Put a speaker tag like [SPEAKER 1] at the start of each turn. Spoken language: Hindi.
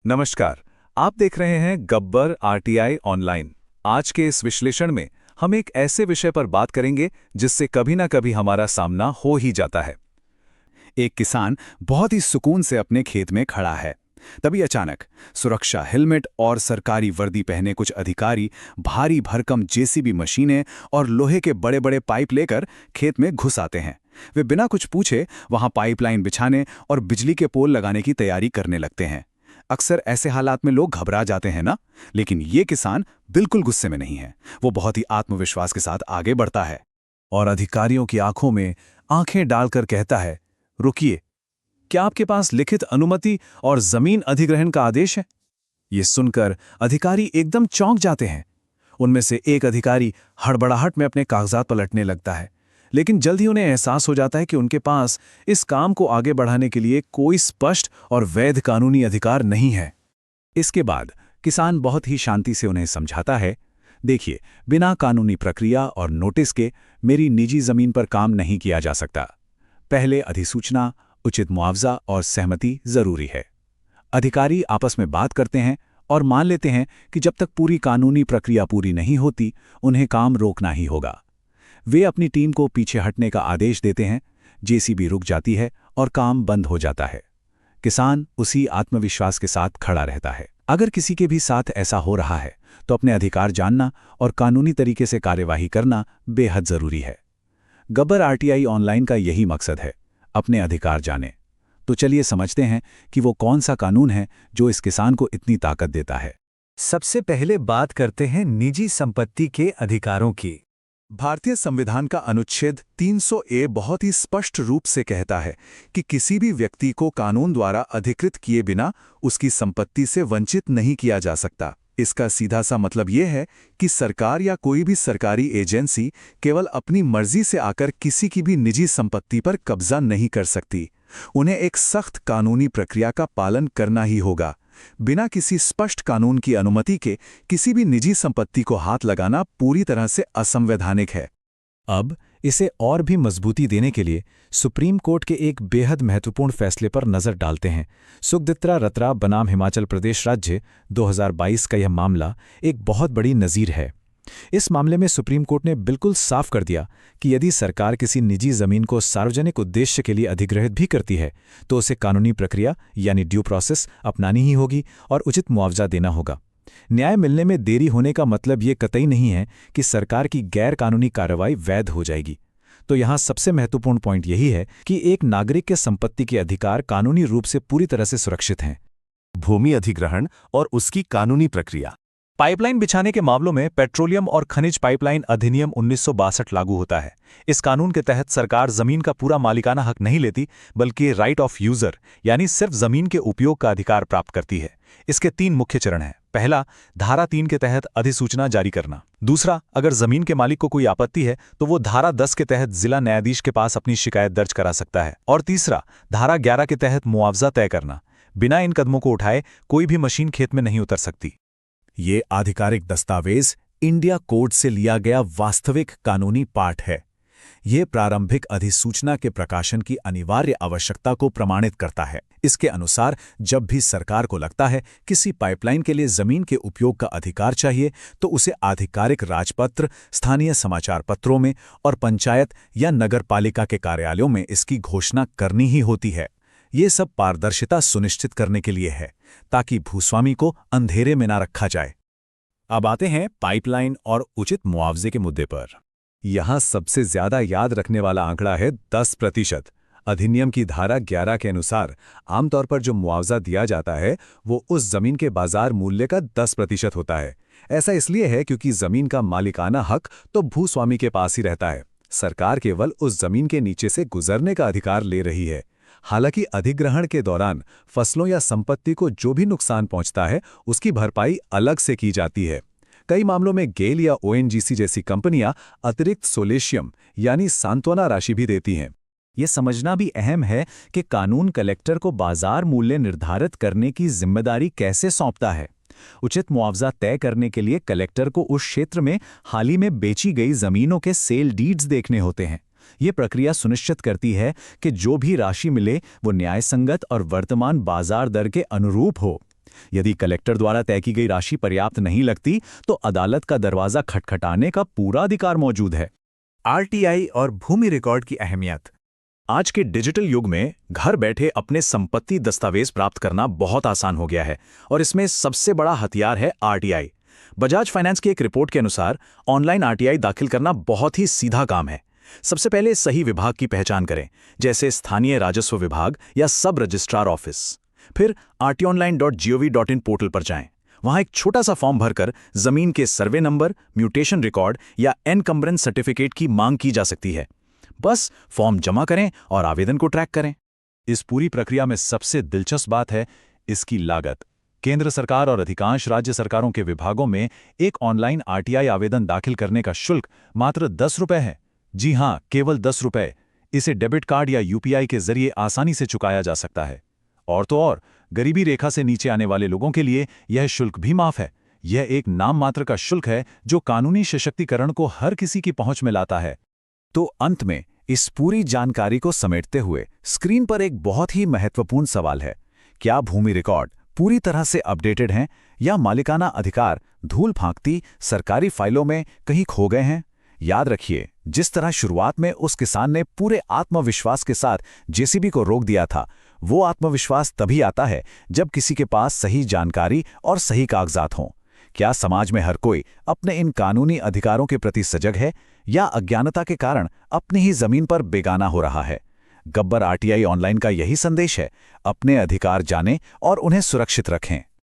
[SPEAKER 1] नमस्कार। आप देख रहे हैं गब्बर आरटीआई ऑनलाइन। आज के इस विश्लेषण में हम एक ऐसे विषय पर बात करेंगे जिससे कभी ना कभी हमारा सामना हो ही जाता है।
[SPEAKER 2] एक किसान बहुत ही सुकून से अपने खेत में खड़ा है। तभी अचानक सुरक्षा हेलमेट और सरकारी वर्दी पहने कुछ अधिकारी भारी भरकम जेसीबी मशीनें और लोहे के बड़े बड़े पाइप लेकर खेत में घुस आते हैं। वे बिना कुछ पूछे वहां पाइपलाइन बिछाने और बिजली के पोल लगाने की तैयारी करने लगते हैं। अक्सर ऐसे हालात में लोग घबरा जाते हैं ना, लेकिन ये किसान बिल्कुल गुस्से में नहीं है। वो बहुत ही आत्मविश्वास के साथ आगे बढ़ता है
[SPEAKER 1] और अधिकारियों की आंखों में आंखें डालकर कहता है, रुकिए, क्या आपके पास लिखित अनुमति और जमीन अधिग्रहण का आदेश है? ये सुनकर अधिकारी एकदम चौंक जाते हैं। उनमें से एक अधिकारी हड़बड़ाहट में अपने कागजात पलटने लगता है, लेकिन जल्द ही उन्हें एहसास हो जाता है कि उनके पास इस काम को आगे बढ़ाने के लिए कोई स्पष्ट और वैध कानूनी अधिकार नहीं है। इसके बाद किसान बहुत ही शांति से उन्हें समझाता है, देखिए, बिना कानूनी प्रक्रिया और नोटिस के मेरी निजी जमीन पर काम नहीं किया जा सकता। पहले अधिसूचना, उचित मुआवजा और सहमति जरूरी है। अधिकारी आपस में बात करते हैं और मान लेते हैं कि जब तक पूरी कानूनी प्रक्रिया पूरी नहीं होती, उन्हें काम रोकना ही होगा। वे अपनी टीम को पीछे हटने का आदेश देते हैं, जेसीबी रुक जाती है और काम बंद हो जाता है। किसान उसी आत्मविश्वास के साथ खड़ा रहता है। अगर किसी के भी साथ ऐसा हो रहा है तो अपने अधिकार जानना और कानूनी तरीके से कार्यवाही करना बेहद जरूरी है। गब्बर आरटीआई ऑनलाइन का यही मकसद है, अपने अधिकार जानें। तो चलिए समझते हैं कि वो कौन सा कानून है जो इस किसान को इतनी ताकत देता है।
[SPEAKER 3] सबसे पहले बात करते हैं निजी संपत्ति के अधिकारों की।
[SPEAKER 1] भारतीय संविधान का अनुच्छेद 300A बहुत ही स्पष्ट रूप से कहता है कि किसी भी व्यक्ति को कानून द्वारा अधिकृत किए बिना उसकी संपत्ति से वंचित नहीं किया जा सकता। इसका सीधा सा मतलब यह है कि सरकार या कोई भी सरकारी एजेंसी केवल अपनी मर्जी से आकर किसी की भी निजी संपत्ति पर कब्जा नहीं कर सकती। उन्हें एक सख्त कानूनी प्रक्रिया का पालन करना ही होगा। बिना किसी स्पष्ट कानून की अनुमति के किसी भी निजी संपत्ति को हाथ लगाना पूरी तरह से असंवैधानिक है।
[SPEAKER 4] अब इसे और भी मजबूती देने के लिए सुप्रीम कोर्ट के एक बेहद महत्वपूर्ण फैसले पर नजर डालते हैं। सुगदित्रा रतरा बनाम हिमाचल प्रदेश राज्य 2022 का यह मामला एक बहुत बड़ी नज़ीर है। इस मामले में सुप्रीम कोर्ट ने बिल्कुल साफ कर दिया कि यदि सरकार किसी निजी जमीन को सार्वजनिक उद्देश्य के लिए अधिग्रहित भी करती है तो उसे कानूनी प्रक्रिया यानी ड्यू प्रोसेस अपनानी ही होगी और उचित मुआवजा देना होगा। न्याय मिलने में देरी होने का मतलब ये कतई नहीं है कि सरकार की गैर कानूनी कार्रवाई वैध हो जाएगी। तो यहाँ सबसे महत्वपूर्ण पॉइंट यही है कि एक नागरिक के संपत्ति के अधिकार कानूनी रूप से पूरी तरह से सुरक्षित हैं।
[SPEAKER 5] भूमि अधिग्रहण और उसकी कानूनी प्रक्रिया।
[SPEAKER 4] पाइपलाइन बिछाने के मामलों में पेट्रोलियम और खनिज पाइपलाइन अधिनियम 1962 लागू होता है। इस कानून के तहत सरकार जमीन का पूरा मालिकाना हक नहीं लेती, बल्कि राइट ऑफ यूजर यानी सिर्फ जमीन के उपयोग का अधिकार प्राप्त करती है। इसके 3 मुख्य चरण हैं। पहला, धारा 3 के तहत अधिसूचना जारी करना। दूसरा, अगर जमीन के मालिक को कोई आपत्ति है तो वो धारा 10 के तहत जिला न्यायाधीश के पास अपनी शिकायत दर्ज करा सकता है। और तीसरा, धारा 11 के तहत मुआवजा तय करना। बिना इन कदमों को उठाए कोई भी मशीन खेत में नहीं उतर सकती।
[SPEAKER 1] ये आधिकारिक दस्तावेज इंडिया कोड से लिया गया वास्तविक कानूनी पाठ है। ये प्रारंभिक अधिसूचना के प्रकाशन की अनिवार्य आवश्यकता को प्रमाणित करता है। इसके अनुसार जब भी सरकार को लगता है किसी पाइपलाइन के लिए जमीन के उपयोग का अधिकार चाहिए तो उसे आधिकारिक राजपत्र, स्थानीय समाचार पत्रों में और पंचायत या नगरपालिका के कार्यालयों में इसकी घोषणा करनी ही होती है। ये सब पारदर्शिता सुनिश्चित करने के लिए है, ताकि भूस्वामी को अंधेरे में ना रखा जाए। अब आते हैं पाइपलाइन और उचित मुआवजे के मुद्दे पर। यहाँ सबसे ज्यादा याद रखने वाला आंकड़ा है 10%। अधिनियम की धारा 11 के अनुसार आमतौर पर जो मुआवजा दिया जाता है वो उस जमीन के बाजार मूल्य का 10% होता है। ऐसा इसलिए है क्योंकि जमीन का मालिकाना हक तो भूस्वामी के पास ही रहता है। सरकार केवल उस जमीन के नीचे से गुजरने का अधिकार ले रही है। हालांकि अधिग्रहण के दौरान फसलों या संपत्ति को जो भी नुकसान पहुंचता है उसकी भरपाई अलग से की जाती है। कई मामलों में गेल या ओएनजीसी जैसी कंपनियां अतिरिक्त सोलेशियम यानी सांत्वना राशि भी देती हैं।
[SPEAKER 4] ये समझना भी अहम है कि कानून कलेक्टर को बाजार मूल्य निर्धारित करने की जिम्मेदारी कैसे सौंपता है। उचित मुआवजा तय करने के लिए कलेक्टर को उस क्षेत्र में हाल ही में बेची गई जमीनों के सेल डीड्स देखने होते हैं। ये प्रक्रिया सुनिश्चित करती है कि जो भी राशि मिले वो न्यायसंगत और वर्तमान बाजार दर के अनुरूप हो।
[SPEAKER 2] यदि कलेक्टर द्वारा तय की गई राशि पर्याप्त नहीं लगती तो अदालत का दरवाजा खटखटाने का पूरा अधिकार मौजूद है।
[SPEAKER 3] आरटीआई और भूमि रिकॉर्ड की अहमियत।
[SPEAKER 1] आज के डिजिटल युग में घर बैठे अपने संपत्ति दस्तावेज प्राप्त करना बहुत आसान हो गया है और इसमें सबसे बड़ा हथियार है आरटीआई। बजाज फाइनेंस की एक रिपोर्ट के अनुसार ऑनलाइन आरटीआई दाखिल करना बहुत ही सीधा काम है। सबसे पहले सही विभाग की पहचान करें, जैसे स्थानीय राजस्व विभाग या सब रजिस्ट्रार ऑफिस। फिर rtonline.gov.in पोर्टल पर जाएं। वहां एक छोटा सा फॉर्म भरकर जमीन के सर्वे नंबर, म्यूटेशन रिकॉर्ड या एनकम्बरेंस सर्टिफिकेट की मांग की जा सकती है। बस फॉर्म जमा करें और आवेदन को ट्रैक करें।
[SPEAKER 4] इस पूरी प्रक्रिया में सबसे दिलचस्प बात है इसकी लागत। केंद्र सरकार और अधिकांश राज्य सरकारों के विभागों में एक ऑनलाइन आरटीआई आवेदन दाखिल करने का शुल्क मात्र 10 रुपए है। जी हां, केवल 10 रुपए। इसे डेबिट कार्ड या यूपीआई के जरिए आसानी से चुकाया जा सकता है। और तो और, गरीबी रेखा से नीचे आने वाले लोगों के लिए यह शुल्क भी माफ है। यह एक नाम मात्र का शुल्क है जो कानूनी सशक्तिकरण को हर किसी की पहुंच में लाता है।
[SPEAKER 2] तो अंत में इस पूरी जानकारी को समेटते हुए स्क्रीन पर एक बहुत ही महत्वपूर्ण सवाल है। क्या भूमि रिकॉर्ड पूरी तरह से अपडेटेड हैं या मालिकाना अधिकार धूल फांकती सरकारी फाइलों में कहीं खो गए हैं? याद रखिए, जिस तरह शुरुआत में उस किसान ने पूरे आत्मविश्वास के साथ जेसीबी को रोक दिया था, वो आत्मविश्वास तभी आता है जब किसी के पास सही जानकारी और सही कागजात हों। क्या समाज में हर कोई अपने इन कानूनी अधिकारों के प्रति सजग है या अज्ञानता के कारण अपनी ही जमीन पर बेगाना हो रहा है? गब्बर आरटीआई ऑनलाइन का यही संदेश है, अपने अधिकार जानें और उन्हें सुरक्षित रखें।